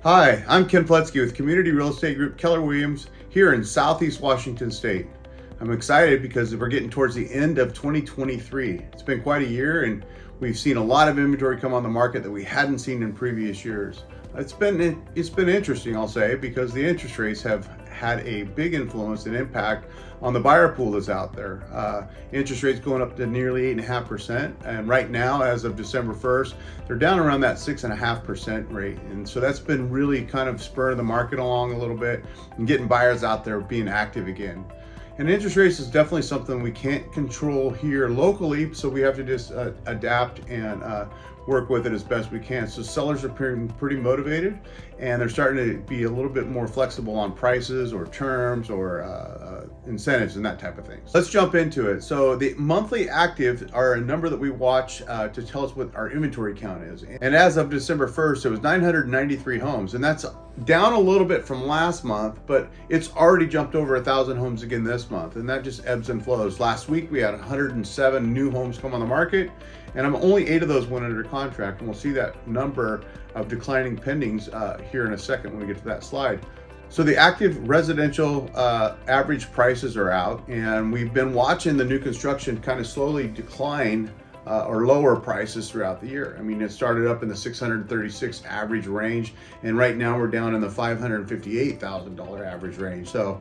Hi, I'm Ken Poletski with Community Real Estate Group Keller Williams here in Southeast Washington State. I'm excited because we're getting towards the end of 2023. It's been quite a year and we've seen a lot of inventory come on the market that we hadn't seen in previous years. It's been interesting, I'll say, because the interest rates have had a big influence and impact on the buyer pool that's out there. Interest rates going up to nearly 8.5%, and right now, as of December 1st, they're down around that 6.5% rate. And so that's been really kind of spurring the market along a little bit and getting buyers out there being active again. And interest rates is definitely something we can't control here locally, so we have to just adapt and work with it as best we can. So sellers are pretty motivated, and they're starting to be a little bit more flexible on prices or terms or incentives and that type of thing. Let's jump into it. So the monthly active are a number that we watch to tell us what our inventory count is. And as of December 1st, it was 993 homes, and that's down a little bit from last month, but it's already jumped over 1,000 homes again this month, and that just ebbs and flows. Last week we had 107 new homes come on the market, and only 8 of those went under contract, and we'll see that number of declining pendings here in a second when we get to that slide. So the active residential average prices are out, and we've been watching the new construction kind of slowly decline or lower prices throughout the year. I mean, it started up in the $636 average range, and right now we're down in the $558,000 average range. So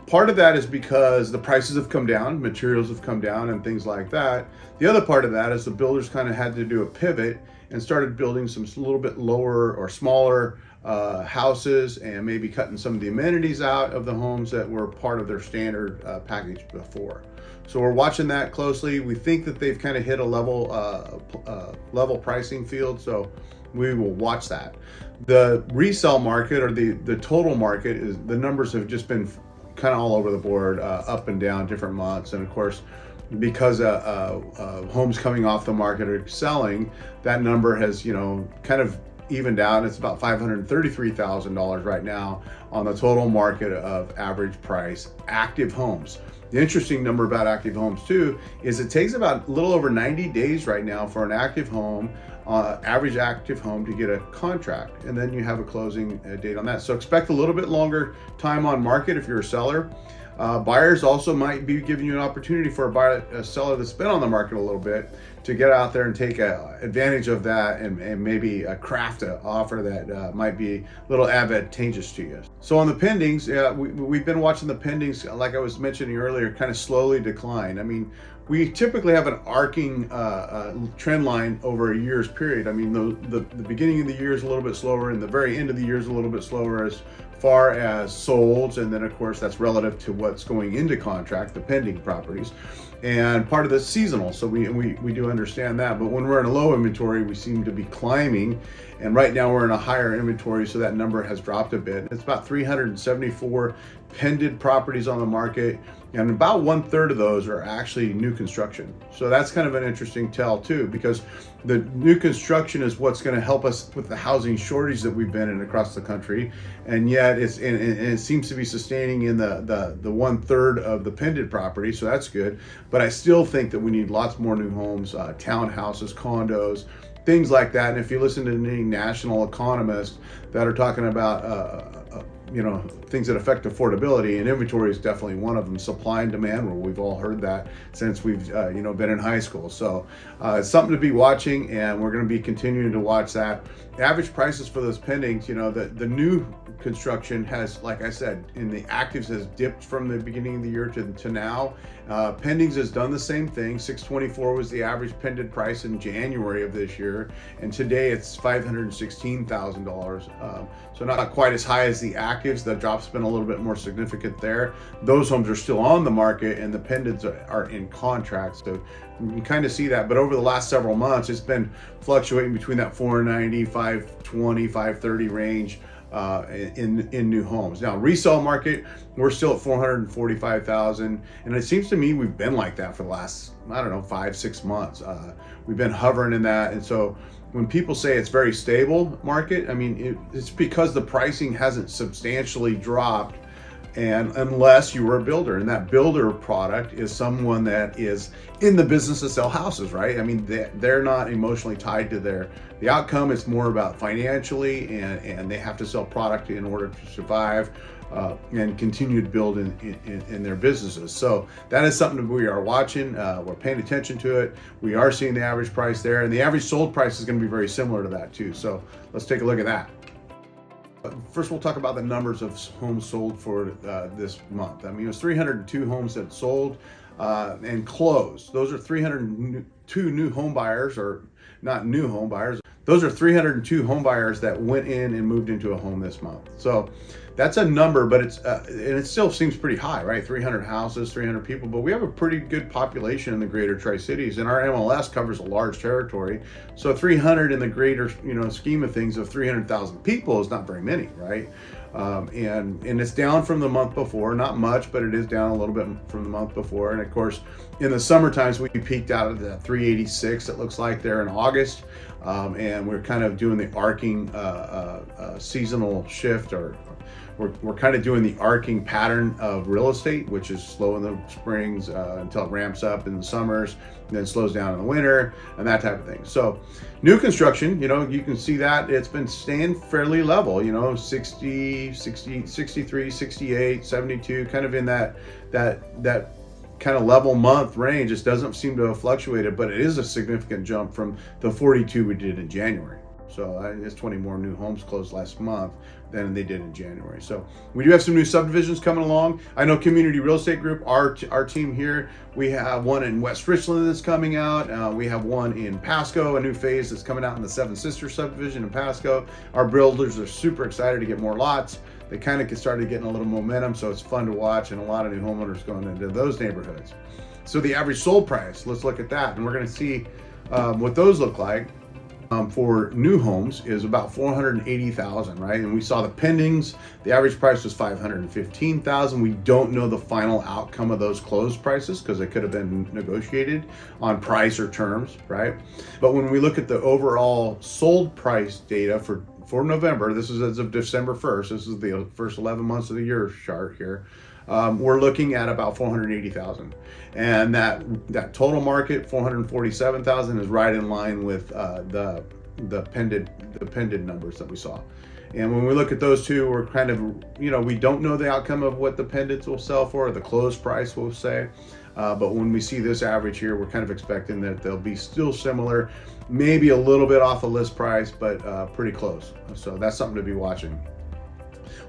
part of that is because the prices have come down, materials have come down, and things like that. The other part of that is the builders kind of had to do a pivot and started building some little bit lower or smaller houses, and maybe cutting some of the amenities out of the homes that were part of their standard package before. So we're watching that closely. We think that they've kind of hit a level pricing field, so we will watch that. The resale market, or the total market, is the numbers have just been kind of all over the board, up and down different months. And of course, because homes coming off the market are selling, that number has kind of evened out. It's about $533,000 right now on the total market of average price active homes. The interesting number about active homes too is it takes about a little over 90 days right now for an active home, average active home, to get a contract, and then you have a closing date on that. So expect a little bit longer time on market if you're a seller. Buyers also might be giving you an opportunity for a seller that's been on the market a little bit to get out there and take advantage of that, and maybe craft an offer that might be a little advantageous to you. So on the pendings, we've been watching the pendings, like I was mentioning earlier, kind of slowly decline. I mean, we typically have an arcing trend line over a year's period. I mean, the beginning of the year is a little bit slower, and the very end of the year is a little bit slower as far as solds, and then of course that's relative to what's going into contract, the pending properties, and part of the seasonal. So we do understand that, but when we're in a low inventory, we seem to be climbing, and right now we're in a higher inventory, so that number has dropped a bit. It's about 374 pended properties on the market, and about 1/3 of those are actually new construction. So that's kind of an interesting tell too, because the new construction is what's going to help us with the housing shortage that we've been in across the country, and yet it seems to be sustaining in the 1/3 of the pended property, so that's good. But I still think that we need lots more new homes, townhouses, condos, things like that. And if you listen to any national economists that are talking about things that affect affordability, and inventory is definitely one of them. Supply and demand, well, we've all heard that since we've been in high school. So it's something to be watching, and we're going to be continuing to watch that. Average prices for those pendings, the new construction has, like I said, in the actives, has dipped from the beginning of the year to now. Pendings has done the same thing. 624 was the average pended price in January of this year, and today it's $516,000. So not quite as high as the actives. The drop's been a little bit more significant there. Those homes are still on the market, and the pendants are in contract. So you can kind of see that. But over the last several months, it's been fluctuating between that 490, 520, 530 range in new homes. Now, resale market, we're still at 445,000, and it seems to me we've been like that for the last 5-6 months. We've been hovering in that, and so when people say it's very stable market, I mean it's because the pricing hasn't substantially dropped And unless you were a builder, and that builder product is someone that is in the business to sell houses, right? I mean, they're not emotionally tied to the outcome. It's more about financially, and they have to sell product in order to survive and continue to build in their businesses. So that is something that we are watching. We're paying attention to it. We are seeing the average price there, and the average sold price is going to be very similar to that too. So let's take a look at that. First, we'll talk about the numbers of homes sold for this month. I mean, it was 302 homes that sold and closed. Those are 302 new home buyers, or not new home buyers. Those are 302 home buyers that went in and moved into a home this month. So that's a number, but and it still seems pretty high, right? 300 houses, 300 people, but we have a pretty good population in the greater Tri-Cities, and our MLS covers a large territory. So 300 in the greater, scheme of things of 300,000 people is not very many, right? And it's down from the month before, not much, but it is down a little bit from the month before. And of course, in the summer times, we peaked out at the 386, it looks like, there in August. And we're kind of doing the arcing seasonal shift, or we're kind of doing the arcing pattern of real estate, which is slow in the springs until it ramps up in the summers, and then slows down in the winter, and that type of thing. So new construction, you can see that it's been staying fairly level, 60, 63, 68, 72, kind of in that kind of level month range. Just doesn't seem to have fluctuated, but it is a significant jump from the 42 we did in January. So it's 20 more new homes closed last month than they did in January. So we do have some new subdivisions coming along. I know Community Real Estate Group, our team here, we have one in West Richland that's coming out. We have one in Pasco, a new phase that's coming out in the Seven Sisters subdivision in Pasco. Our builders are super excited to get more lots. They kind of started getting a little momentum, so it's fun to watch, and a lot of new homeowners going into those neighborhoods. So the average sold price, let's look at that, and we're going to see what those look like. For new homes is about 480,000, right? And we saw the pendings. The average price was 515,000. We don't know the final outcome of those closed prices because they could have been negotiated on price or terms, right? But when we look at the overall sold price data for November, this is as of December 1st. This is the first 11 months of the year chart here. We're looking at about 480,000, and that total market 447,000 is right in line with the pended numbers that we saw. And when we look at those two, we're kind of, we don't know the outcome of what the pendants will sell for, or the closed price will say. But when we see this average here, we're kind of expecting that they'll be still similar, maybe a little bit off the list price, but pretty close. So that's something to be watching.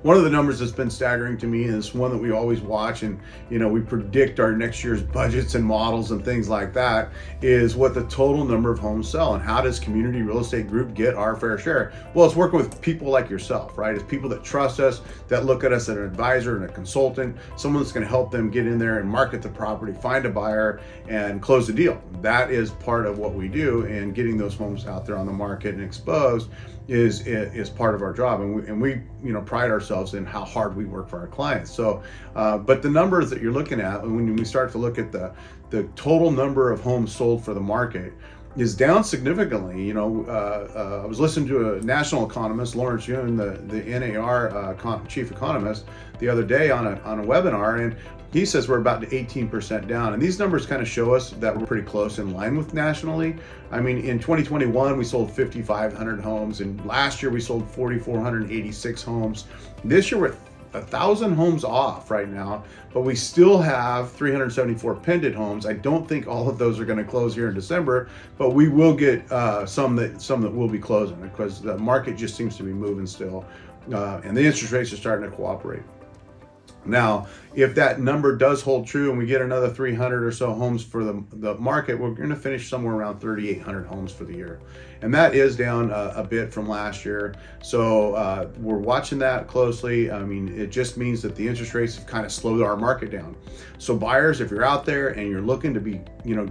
One of the numbers that's been staggering to me, and it's one that we always watch, and we predict our next year's budgets and models and things like that, is what the total number of homes sell. And how does Community Real Estate Group get our fair share? Well, it's working with people like yourself, right? It's people that trust us, that look at us as an advisor and a consultant, someone that's going to help them get in there and market the property, find a buyer, and close the deal. That is part of what we do, and getting those homes out there on the market and exposed is part of our job, and we pride ourselves in how hard we work for our clients. So but the numbers that you're looking at when we start to look at the total number of homes sold for the market is down significantly. I was listening to a national economist, Lawrence Yun, the NAR chief economist, the other day on a webinar, and he says we're about 18% down. And these numbers kind of show us that we're pretty close in line with nationally. I mean, in 2021, we sold 5,500 homes, and last year we sold 4,486 homes. This year we're 1,000 homes off right now, but we still have 374 pended homes. I don't think all of those are going to close here in December, but we will get some that will be closing, because the market just seems to be moving still, and the interest rates are starting to cooperate. Now, if that number does hold true and we get another 300 or so homes for the market, we're going to finish somewhere around 3,800 homes for the year. And that is down a bit from last year. So we're watching that closely. I mean, it just means that the interest rates have kind of slowed our market down. So buyers, if you're out there and you're looking to be,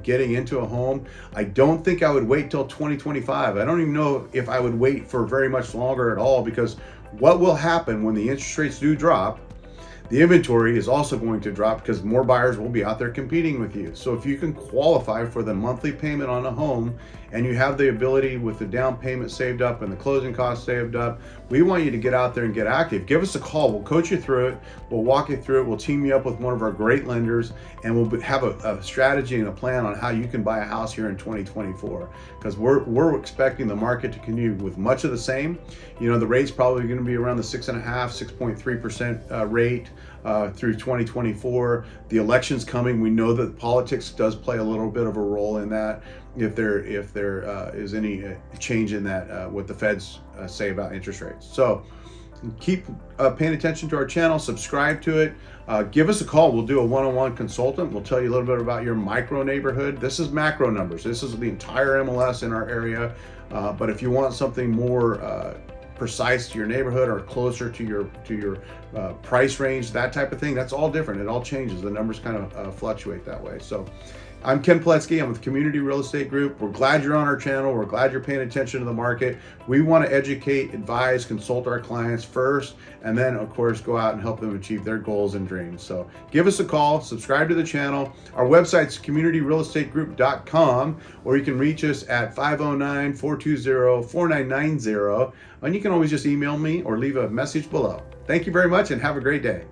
getting into a home, I don't think I would wait till 2025. I don't even know if I would wait for very much longer at all, because what will happen when the interest rates do drop, The inventory is also going to drop because more buyers will be out there competing with you. So if you can qualify for the monthly payment on a home and you have the ability with the down payment saved up and the closing costs saved up, we want you to get out there and get active. Give us a call. We'll coach you through it. We'll walk you through it. We'll team you up with one of our great lenders, and we'll have a strategy and a plan on how you can buy a house here in 2024, because we're expecting the market to continue with much of the same. The rate's probably going to be around the 6.5%, 6.3% rate through 2024. The election's coming. We know that politics does play a little bit of a role in that. If there is any change in that, what the feds say about interest rates. So keep paying attention to our channel, subscribe to it, give us a call. We'll do a one-on-one consultant. We'll tell you a little bit about your micro neighborhood. This is macro numbers. This is the entire MLS in our area. But if you want something more precise to your neighborhood or closer to your price range, that type of thing, that's all different. It all changes. The numbers kind of fluctuate that way. So I'm Ken Poletski. I'm with Community Real Estate Group. We're glad you're on our channel. We're glad you're paying attention to the market. We want to educate, advise, consult our clients first, and then, of course, go out and help them achieve their goals and dreams. So give us a call, subscribe to the channel. Our website's communityrealestategroup.com, or you can reach us at 509-420-4990, and you can always just email me or leave a message below. Thank you very much and have a great day.